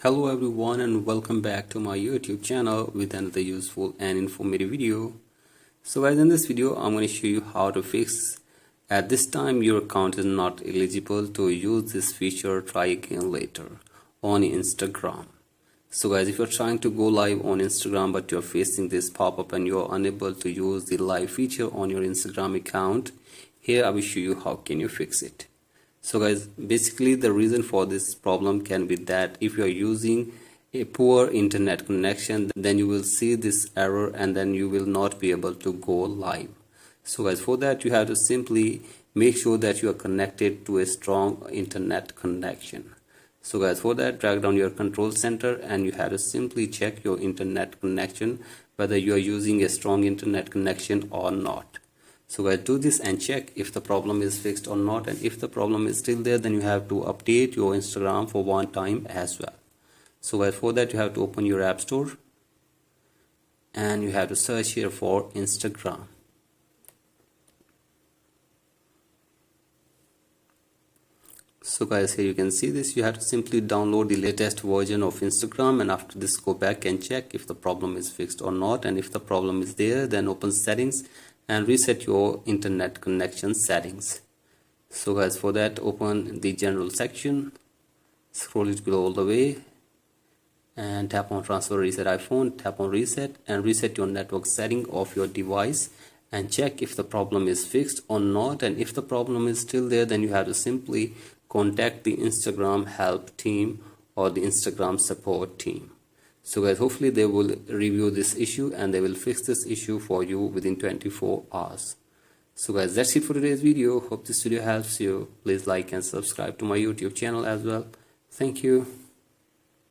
Hello everyone and welcome back to my YouTube channel with another useful and informative video. So guys, in this video I'm going to show you how to fix at this time your account is not eligible to use this feature, try again later on Instagram. So guys, if you're trying to go live on Instagram but you're facing this pop-up and you're unable to use the live feature on your Instagram account, here I will show you how can you fix it. So guys, basically the reason for this problem can be that if you are using a poor internet connection, then you will see this error and then you will not be able to go live. So guys, for that you have to simply make sure that you are connected to a strong internet connection. So guys, for that drag down your control center and you have to simply check your internet connection whether you are using a strong internet connection or not. So guys, do this and check if the problem is fixed or not, and if the problem is still there, then you have to update your Instagram for one time as well. So guys, for that you have to open your app store and you have to search here for Instagram. So guys, here you can see this. You have to simply download the latest version of Instagram, and after this go back and check if the problem is fixed or not, and if the problem is there, then open settings and reset your internet connection settings. So guys, for that open the general section, scroll it below all the way and tap on transfer reset iPhone, tap on reset and reset your network setting of your device and check if the problem is fixed or not, and if the problem is still there, then you have to simply contact the Instagram help team or the Instagram support team. So guys, hopefully they will review this issue and they will fix this issue for you within 24 hours. So guys, that's it for today's video. Hope this video helps you. Please like and subscribe to my YouTube channel as well. Thank you.